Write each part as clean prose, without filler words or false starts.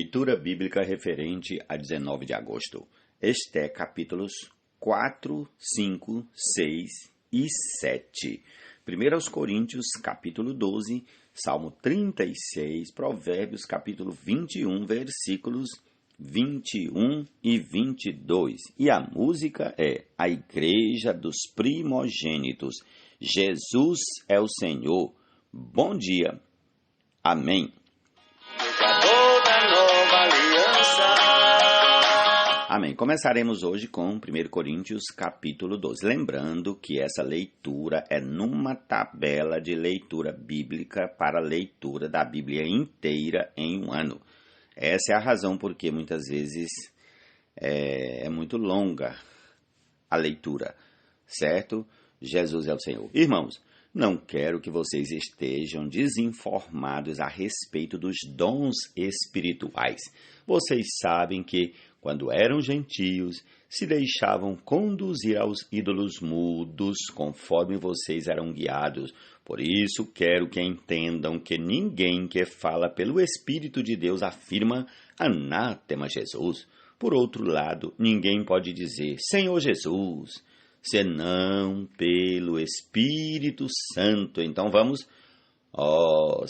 Leitura bíblica referente a 19 de agosto. Esté capítulos 4, 5, 6 e 7. 1 aos Coríntios, capítulo 12, Salmo 36, Provérbios, capítulo 21, versículos 21 e 22. E a música é A Igreja dos Primogênitos. Jesus é o Senhor. Bom dia. Amém. Amém. Começaremos hoje com 1 Coríntios, capítulo 12. Lembrando que essa leitura é numa tabela de leitura bíblica para a leitura da Bíblia inteira em um ano. Essa é a razão porque muitas vezes é muito longa a leitura, certo? Jesus é o Senhor. Irmãos, não quero que vocês estejam desinformados a respeito dos dons espirituais. Vocês sabem que, quando eram gentios, se deixavam conduzir aos ídolos mudos conforme vocês eram guiados. Por isso, quero que entendam que ninguém que fala pelo Espírito de Deus afirma anátema Jesus. Por outro lado, ninguém pode dizer Senhor Jesus, senão pelo Espírito Santo. Então vamos,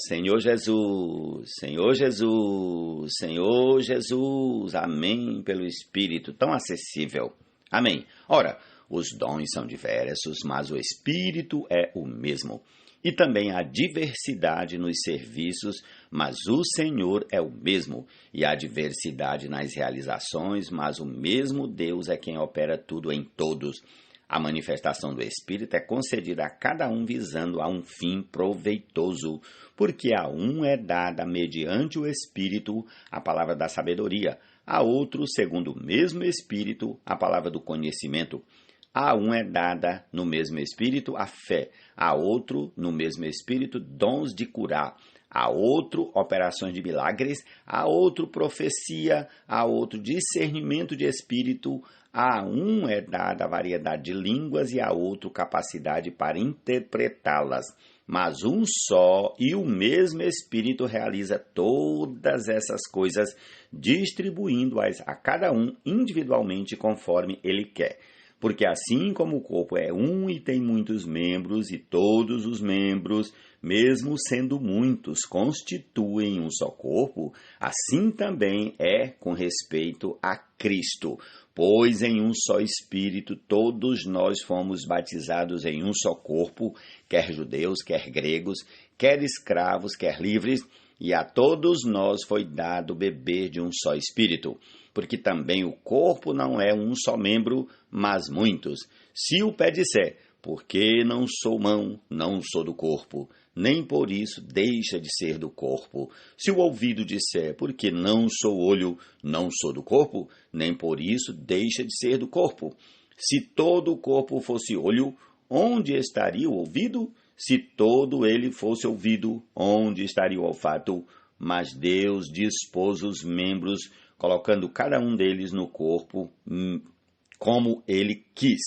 Senhor Jesus, Senhor Jesus, Senhor Jesus, amém, pelo Espírito tão acessível, amém. Ora, os dons são diversos, mas o Espírito é o mesmo. E também há diversidade nos serviços, mas o Senhor é o mesmo. E há diversidade nas realizações, mas o mesmo Deus é quem opera tudo em todos. A manifestação do Espírito é concedida a cada um visando a um fim proveitoso, porque a um é dada, mediante o Espírito, a palavra da sabedoria, a outro, segundo o mesmo Espírito, a palavra do conhecimento. A um é dada, no mesmo Espírito, a fé, a outro, no mesmo Espírito, dons de curar, a outro, operações de milagres, a outro, profecia, a outro, discernimento de espírito, a um é dada a variedade de línguas e a outro, capacidade para interpretá-las. Mas um só e o mesmo Espírito realiza todas essas coisas, distribuindo-as a cada um individualmente conforme ele quer. Porque assim como o corpo é um e tem muitos membros, e todos os membros, mesmo sendo muitos, constituem um só corpo, assim também é com respeito a Cristo. Pois em um só Espírito todos nós fomos batizados em um só corpo, quer judeus, quer gregos, quer escravos, quer livres, e a todos nós foi dado beber de um só Espírito. Porque também o corpo não é um só membro, mas muitos. Se o pé disser, porque não sou mão, não sou do corpo, nem por isso deixa de ser do corpo. Se o ouvido disser, porque não sou olho, não sou do corpo, nem por isso deixa de ser do corpo. Se todo o corpo fosse olho, onde estaria o ouvido? Se todo ele fosse ouvido, onde estaria o olfato? Mas Deus dispôs os membros, colocando cada um deles no corpo como ele quis.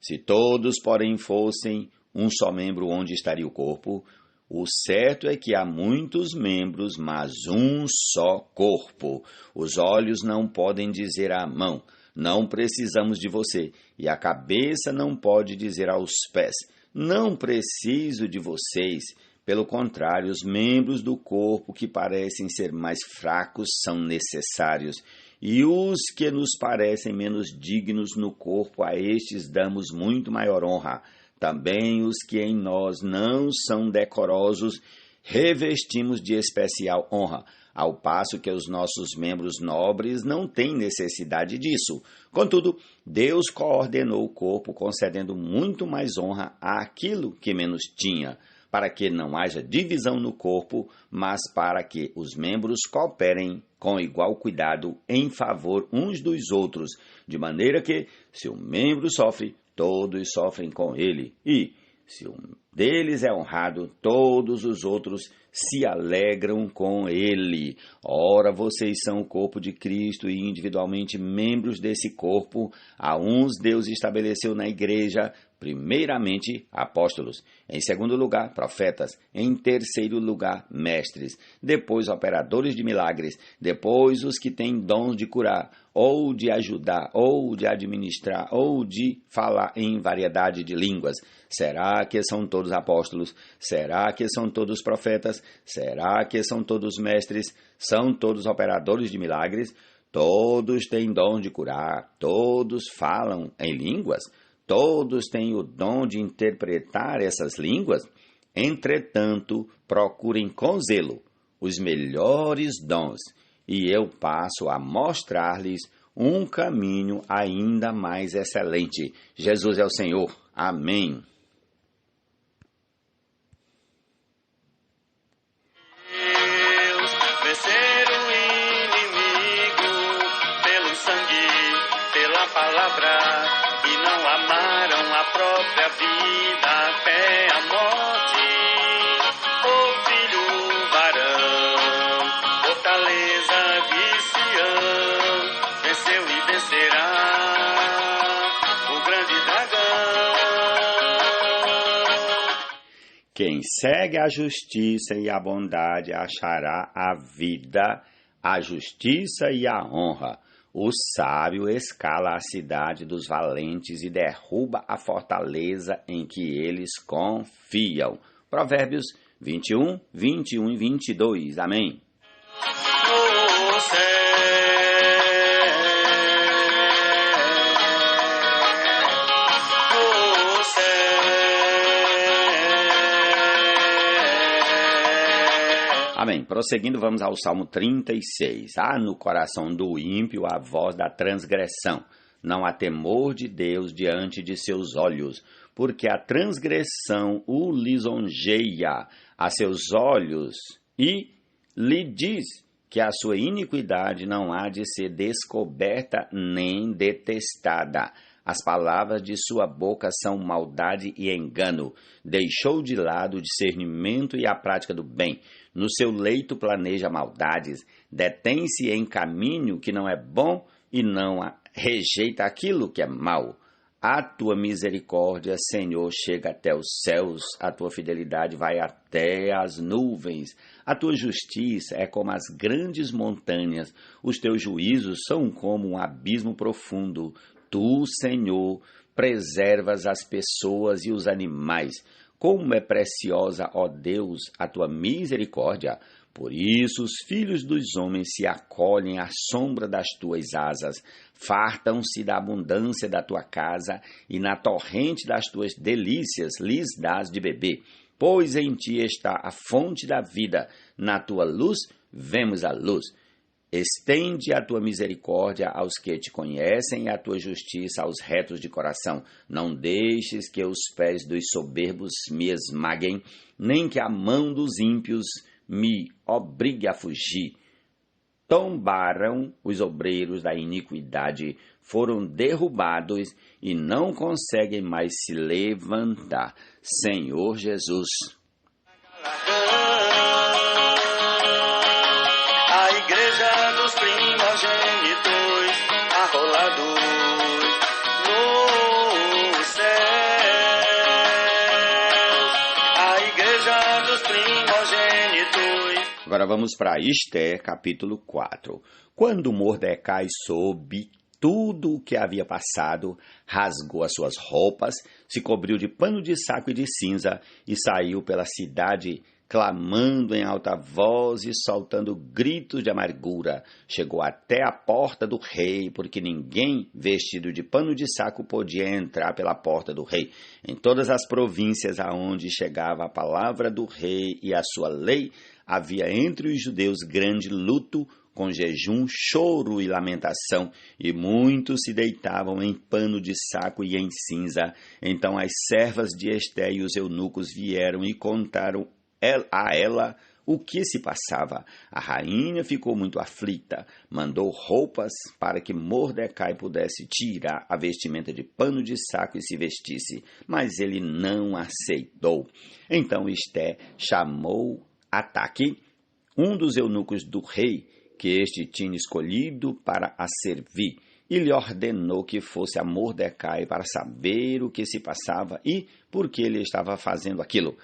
Se todos, porém, fossem um só membro, onde estaria o corpo? O certo é que há muitos membros, mas um só corpo. Os olhos não podem dizer à mão, não precisamos de você, e a cabeça não pode dizer aos pés, não preciso de vocês. Pelo contrário, os membros do corpo que parecem ser mais fracos são necessários, e os que nos parecem menos dignos no corpo, a estes damos muito maior honra. Também os que em nós não são decorosos, revestimos de especial honra, ao passo que os nossos membros nobres não têm necessidade disso. Contudo, Deus coordenou o corpo, concedendo muito mais honra àquilo que menos tinha, para que não haja divisão no corpo, mas para que os membros cooperem com igual cuidado em favor uns dos outros, de maneira que, se um membro sofre, todos sofrem com ele, e, se um deles é honrado, todos os outros se alegram com ele. Ora, vocês são o corpo de Cristo e individualmente membros desse corpo. A uns Deus estabeleceu na igreja Primeiramente, apóstolos. Em segundo lugar, profetas. Em terceiro lugar, mestres. Depois, operadores de milagres. Depois, os que têm dons de curar, ou de ajudar, ou de administrar, ou de falar em variedade de línguas. Será que são todos apóstolos? Será que são todos profetas? Será que são todos mestres? São todos operadores de milagres? Todos têm dom de curar? Todos falam em línguas? Todos têm o dom de interpretar essas línguas? Entretanto, procurem com zelo os melhores dons, e eu passo a mostrar-lhes um caminho ainda mais excelente. Jesus é o Senhor. Amém. Vencer o inimigo pelo sangue, pela palavra, e não amaram a própria vida até a morte. O filho varão, fortaleza de Sião, venceu e vencerá o grande dragão. Quem segue a justiça e a bondade achará a vida, a justiça e a honra. O sábio escala a cidade dos valentes e derruba a fortaleza em que eles confiam. Provérbios 21, 21 e 22. Amém. No céu, no céu. Amém. Prosseguindo, vamos ao Salmo 36. Há no coração do ímpio a voz da transgressão. Não há temor de Deus diante de seus olhos, porque a transgressão o lisonjeia a seus olhos e lhe diz que a sua iniquidade não há de ser descoberta nem detestada. As palavras de sua boca são maldade e engano. Deixou de lado o discernimento e a prática do bem. No seu leito planeja maldades. Detém-se em caminho que não é bom e não rejeita aquilo que é mau. A tua misericórdia, Senhor, chega até os céus. A tua fidelidade vai até as nuvens. A tua justiça é como as grandes montanhas. Os teus juízos são como um abismo profundo. Tu, Senhor, preservas as pessoas e os animais. Como é preciosa, ó Deus, a tua misericórdia. Por isso os filhos dos homens se acolhem à sombra das tuas asas. Fartam-se da abundância da tua casa e na torrente das tuas delícias lhes dás de beber. Pois em ti está a fonte da vida. Na tua luz vemos a luz. Estende a tua misericórdia aos que te conhecem e a tua justiça aos retos de coração. Não deixes que os pés dos soberbos me esmaguem, nem que a mão dos ímpios me obrigue a fugir. Tombaram os obreiros da iniquidade, foram derrubados e não conseguem mais se levantar. Senhor Jesus. A igreja dos primogênitos, arrolados no céu. A igreja dos primogênitos. Agora vamos para Ester, capítulo 4. Quando Mordecai soube tudo o que havia passado, rasgou as suas roupas, se cobriu de pano de saco e de cinza e saiu pela cidade clamando em alta voz e soltando gritos de amargura. Chegou até a porta do rei, porque ninguém vestido de pano de saco podia entrar pela porta do rei. Em todas as províncias aonde chegava a palavra do rei e a sua lei, havia entre os judeus grande luto, com jejum, choro e lamentação, e muitos se deitavam em pano de saco e em cinza. Então as servas de Ester e os eunucos vieram e contaram a ela o que se passava. A rainha ficou muito aflita, mandou roupas para que Mordecai pudesse tirar a vestimenta de pano de saco e se vestisse, mas ele não aceitou. Então Ester chamou Ataque, um dos eunucos do rei, que este tinha escolhido para a servir, e lhe ordenou que fosse a Mordecai para saber o que se passava e por que ele estava fazendo aquilo.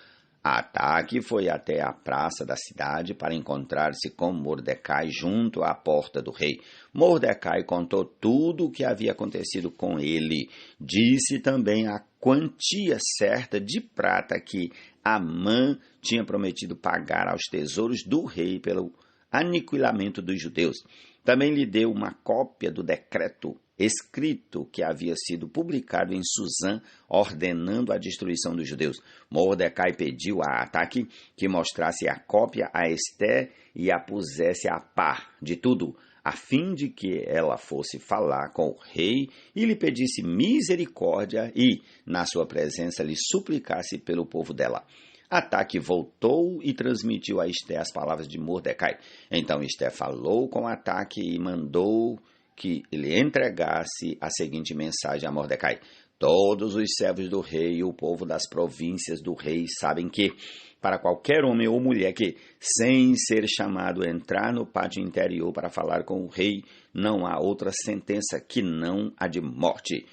Ataque foi até a praça da cidade para encontrar-se com Mordecai junto à porta do rei. Mordecai contou tudo o que havia acontecido com ele. Disse também a quantia certa de prata que Amã tinha prometido pagar aos tesouros do rei pelo aniquilamento dos judeus. Também lhe deu uma cópia do decreto escrito que havia sido publicado em Susã, ordenando a destruição dos judeus. Mordecai pediu a Ataque que mostrasse a cópia a Esté e a pusesse a par de tudo, a fim de que ela fosse falar com o rei e lhe pedisse misericórdia e, na sua presença, lhe suplicasse pelo povo dela. Ataque voltou e transmitiu a Esté as palavras de Mordecai. Então Esté falou com Ataque e mandou que ele entregasse a seguinte mensagem a Mordecai: todos os servos do rei e o povo das províncias do rei sabem que, para qualquer homem ou mulher que, sem ser chamado, entrar no pátio interior para falar com o rei, não há outra sentença que não a de morte,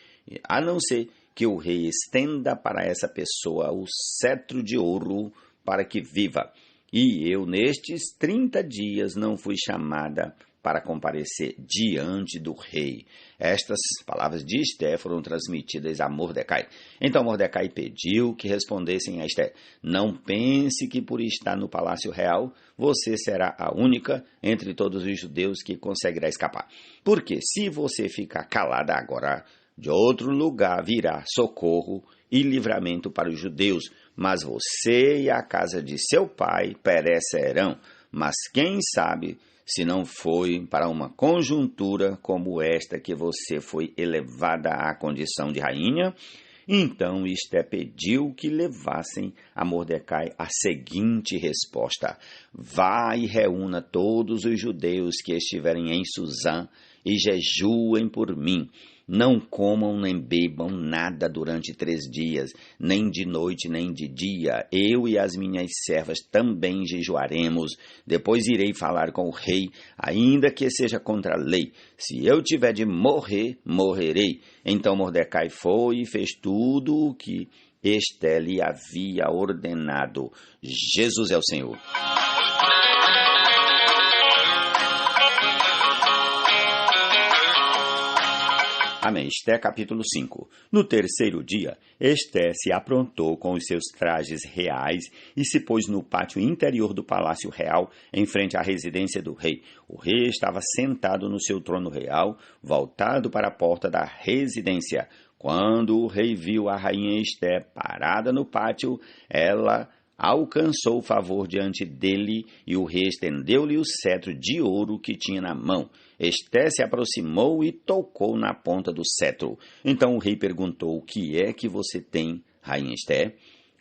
a não ser que o rei estenda para essa pessoa o cetro de ouro para que viva. E eu, nestes 30 dias, não fui chamada para comparecer diante do rei. Estas palavras de Esté foram transmitidas a Mordecai. Então Mordecai pediu que respondessem a Esté: não pense que por estar no palácio real, você será a única entre todos os judeus que conseguirá escapar. Porque se você ficar calada agora, de outro lugar virá socorro e livramento para os judeus, mas você e a casa de seu pai perecerão. Mas quem sabe se não foi para uma conjuntura como esta que você foi elevada à condição de rainha? Então Esté pediu que levassem a Mordecai a seguinte resposta: vá e reúna todos os judeus que estiverem em Susã e jejuem por mim. Não comam nem bebam nada durante 3 dias, nem de noite nem de dia. Eu e as minhas servas também jejuaremos. Depois irei falar com o rei, ainda que seja contra a lei. Se eu tiver de morrer, morrerei. Então Mordecai foi e fez tudo o que Esté lhe havia ordenado. Jesus é o Senhor. Amém. Esté capítulo 5. No 3º dia, Esté se aprontou com os seus trajes reais e se pôs no pátio interior do palácio real, em frente à residência do rei. O rei estava sentado no seu trono real, voltado para a porta da residência. Quando o rei viu a rainha Esté parada no pátio, ela alcançou favor diante dele e o rei estendeu-lhe o cetro de ouro que tinha na mão. Esté se aproximou e tocou na ponta do cetro. Então o rei perguntou: o que é que você tem, rainha Esté?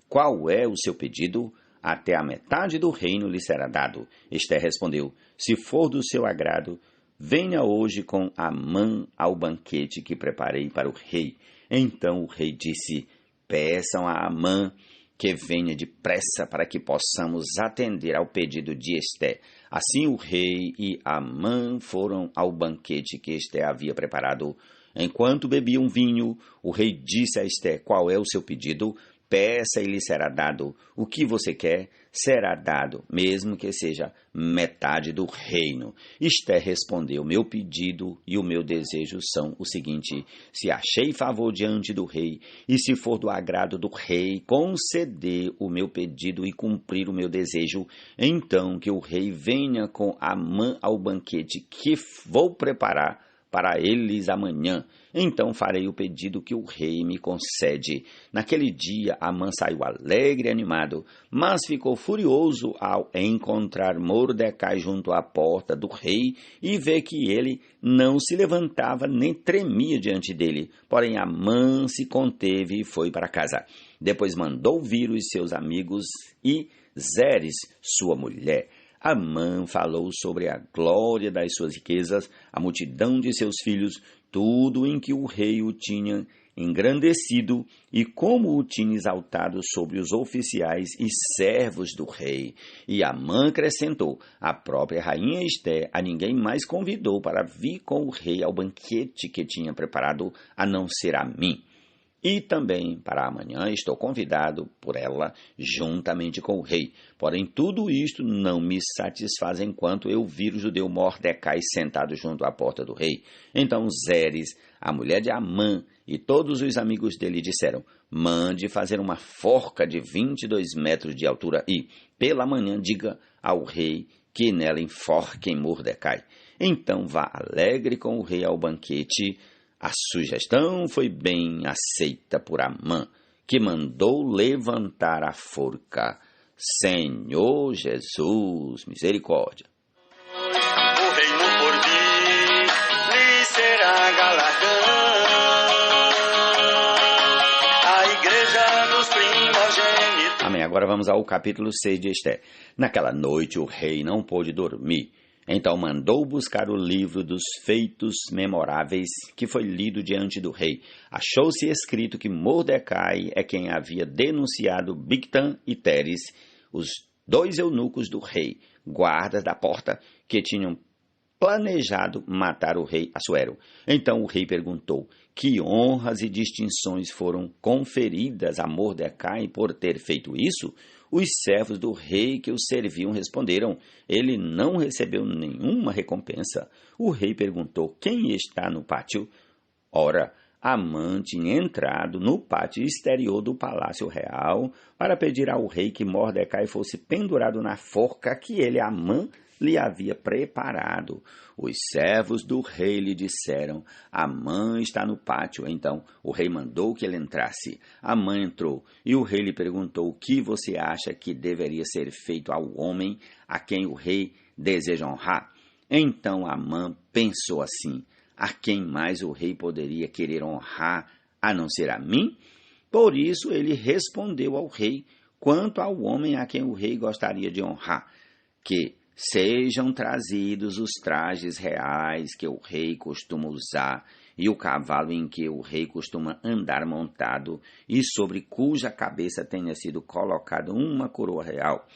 Qual é o seu pedido? Até a metade do reino lhe será dado. Esté respondeu: se for do seu agrado, venha hoje com Amã ao banquete que preparei para o rei. Então o rei disse: peçam a Amã que venha depressa para que possamos atender ao pedido de Esté. Assim o rei e Amã foram ao banquete que Esté havia preparado. Enquanto bebiam vinho, o rei disse a Esté: qual é o seu pedido? Peça e lhe será dado. O que você quer será dado, mesmo que seja metade do reino. Esté respondeu: meu pedido e o meu desejo são o seguinte: se achei favor diante do rei, e se for do agrado do rei conceder o meu pedido e cumprir o meu desejo, então que o rei venha com Amã ao banquete que vou preparar para eles amanhã. Então farei o pedido que o rei me concede. Naquele dia, Amã saiu alegre e animado, mas ficou furioso ao encontrar Mordecai junto à porta do rei e ver que ele não se levantava nem tremia diante dele. Porém, Amã se conteve e foi para casa. Depois mandou vir os seus amigos e Zeres, sua mulher. Amã falou sobre a glória das suas riquezas, a multidão de seus filhos, tudo em que o rei o tinha engrandecido e como o tinha exaltado sobre os oficiais e servos do rei. E Amã acrescentou: a própria rainha Esté a ninguém mais convidou para vir com o rei ao banquete que tinha preparado, a não ser a mim. E também para amanhã estou convidado por ela juntamente com o rei. Porém, tudo isto não me satisfaz enquanto eu vir o judeu Mordecai sentado junto à porta do rei. Então Zeres, a mulher de Amã, e todos os amigos dele disseram: mande fazer uma forca de 22 metros de altura e, pela manhã, diga ao rei que nela enforquem Mordecai. Então vá alegre com o rei ao banquete. A sugestão foi bem aceita por Amã, que mandou levantar a forca. Senhor Jesus, misericórdia. O reino por vir lhe será galardão. A igreja dos primogênitos. Amém. Agora vamos ao capítulo 6 de Esté. Naquela noite o rei não pôde dormir. Então mandou buscar o livro dos feitos memoráveis, que foi lido diante do rei. Achou-se escrito que Mordecai é quem havia denunciado Bigtan e Teres, os 2 eunucos do rei, guardas da porta, que tinham planejado matar o rei Assuero. Então o rei perguntou: que honras e distinções foram conferidas a Mordecai por ter feito isso? Os servos do rei que o serviam responderam: ele não recebeu nenhuma recompensa. O rei perguntou: quem está no pátio? Ora, Amã tinha entrado no pátio exterior do palácio real para pedir ao rei que Mordecai fosse pendurado na forca que ele, Amã, lhe havia preparado. Os servos do rei lhe disseram: Amã está no pátio. Então o rei mandou que ele entrasse. Amã entrou, e o rei lhe perguntou: o que você acha que deveria ser feito ao homem a quem o rei deseja honrar? Então Amã pensou assim: a quem mais o rei poderia querer honrar, a não ser a mim? Por isso ele respondeu ao rei quanto ao homem a quem o rei gostaria de honrar, que sejam trazidos os trajes reais que o rei costuma usar, e o cavalo em que o rei costuma andar montado, e sobre cuja cabeça tenha sido colocada uma coroa real.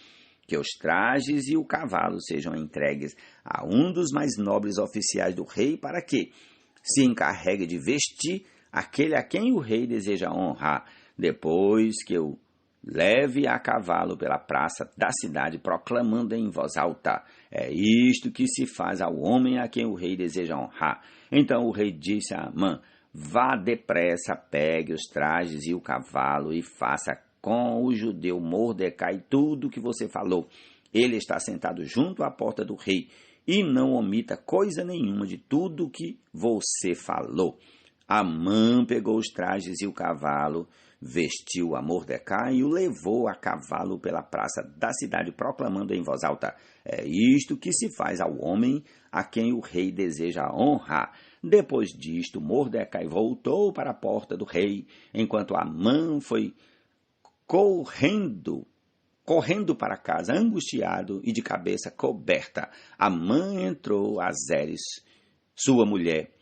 Que os trajes e o cavalo sejam entregues a um dos mais nobres oficiais do rei, para que se encarregue de vestir aquele a quem o rei deseja honrar, depois que o leve a cavalo pela praça da cidade, proclamando em voz alta: é isto que se faz ao homem a quem o rei deseja honrar. Então o rei disse a Amã: vá depressa, pegue os trajes e o cavalo e faça com o judeu Mordecai tudo o que você falou. Ele está sentado junto à porta do rei, e não omita coisa nenhuma de tudo o que você falou. Amã pegou os trajes e o cavalo, vestiu a Mordecai e o levou a cavalo pela praça da cidade, proclamando em voz alta: é isto que se faz ao homem a quem o rei deseja honrar. Depois disto, Mordecai voltou para a porta do rei, enquanto Amã foi correndo para casa, angustiado e de cabeça coberta. Amã entrou a Zeres, sua mulher,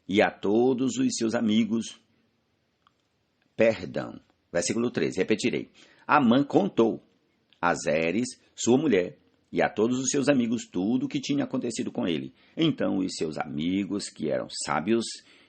e a todos os seus amigos. Versículo 13, repetirei. Amã contou a Zeres, sua mulher, e a todos os seus amigos tudo o que tinha acontecido com ele. Então os seus amigos, que eram sábios,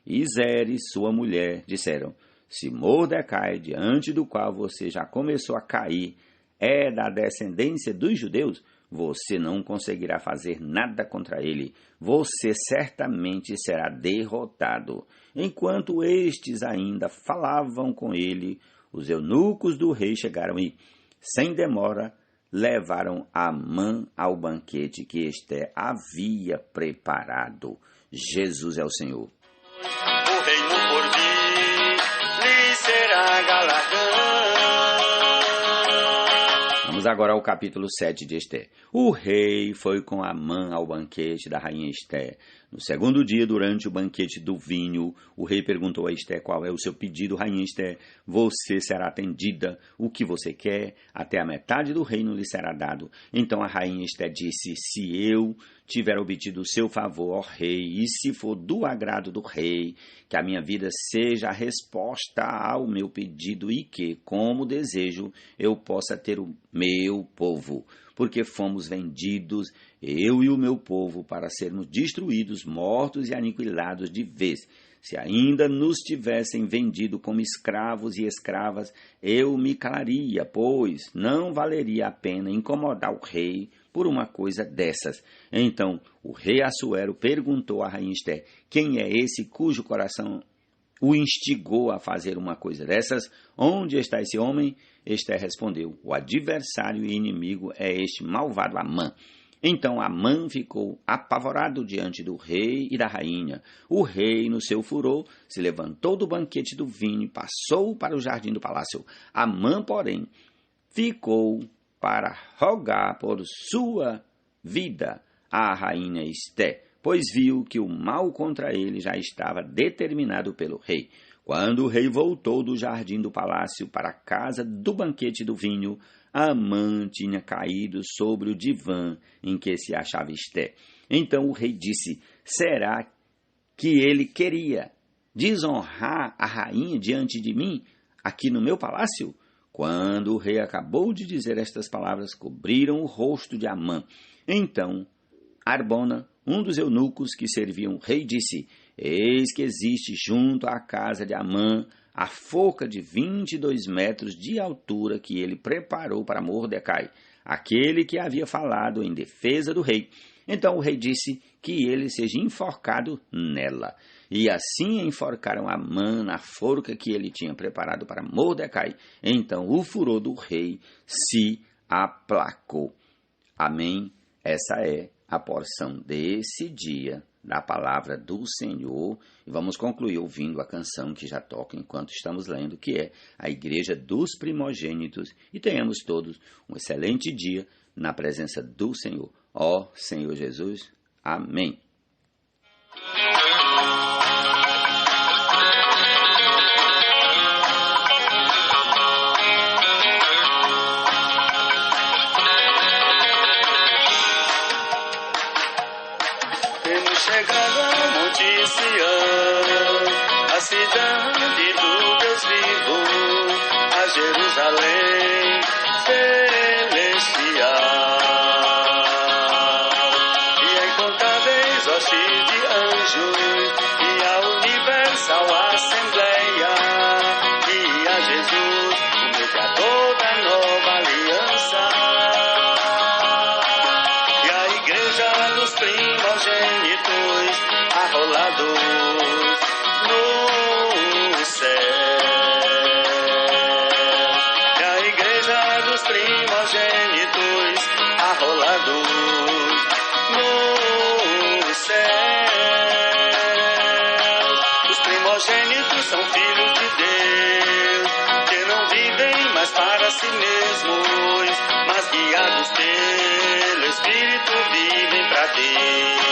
e Zeres, sua mulher, disseram: se Mordecai, diante do qual você já começou a cair, é da descendência dos judeus, você não conseguirá fazer nada contra ele. Você certamente será derrotado. Enquanto estes ainda falavam com ele, os eunucos do rei chegaram e, sem demora, levaram Amã ao banquete que Esté havia preparado. Jesus é o Senhor. O reino por vir lhe será galardão. Vamos agora ao capítulo 7 de Esté. O rei foi com Amã ao banquete da rainha Esté. No segundo dia, durante o banquete do vinho, o rei perguntou a Esté: qual é o seu pedido, rainha Esté? Você será atendida. O que você quer? Até a metade do reino lhe será dado. Então a rainha Esté disse: se eu tiver obtido o seu favor, ó rei, e se for do agrado do rei, que a minha vida seja a resposta ao meu pedido e que, como desejo, eu possa ter o meu povo, porque fomos vendidos, eu e o meu povo, para sermos destruídos, mortos e aniquilados de vez. Se ainda nos tivessem vendido como escravos e escravas, eu me calaria, pois não valeria a pena incomodar o rei por uma coisa dessas. Então o rei Assuero perguntou à rainha Ester: quem é esse cujo coração o instigou a fazer uma coisa dessas? Onde está esse homem? Ester respondeu: o adversário e inimigo é este malvado Amã. Então Amã ficou apavorado diante do rei e da rainha. O rei, no seu furor, se levantou do banquete do vinho e passou para o jardim do palácio. Amã, porém, ficou para rogar por sua vida à rainha Ester, pois viu que o mal contra ele já estava determinado pelo rei. Quando o rei voltou do jardim do palácio para a casa do banquete do vinho, Amã tinha caído sobre o divã em que se achava Ester. Então o rei disse: será que ele queria desonrar a rainha diante de mim, aqui no meu palácio? Quando o rei acabou de dizer estas palavras, cobriram o rosto de Amã. Então Arbona, um dos eunucos que serviam o rei, disse: eis que existe junto à casa de Amã a forca de 22 metros de altura que ele preparou para Mordecai, aquele que havia falado em defesa do rei. Então o rei disse que ele seja enforcado nela. E assim enforcaram Amã na forca que ele tinha preparado para Mordecai. Então o furor do rei se aplacou. Amém? Essa é a porção desse dia da palavra do Senhor, e vamos concluir ouvindo a canção que já toca enquanto estamos lendo, que é a Igreja dos Primogênitos, e tenhamos todos um excelente dia na presença do Senhor. Ó Senhor Jesus, amém. Chegado ao Monte Sião, a cidade do Deus vivo, a Jerusalém celestial, e a incontáveis hostes de anjos, e a universal assembleia, e a Jesus, o mediador da nova aliança, e a igreja dos primogênitos, arrolados no céu. E a igreja dos primogênitos, arrolados no céu. Os primogênitos são filhos de Deus, que não vivem mais para si mesmos, mas guiados pelo Espírito vivem para Deus.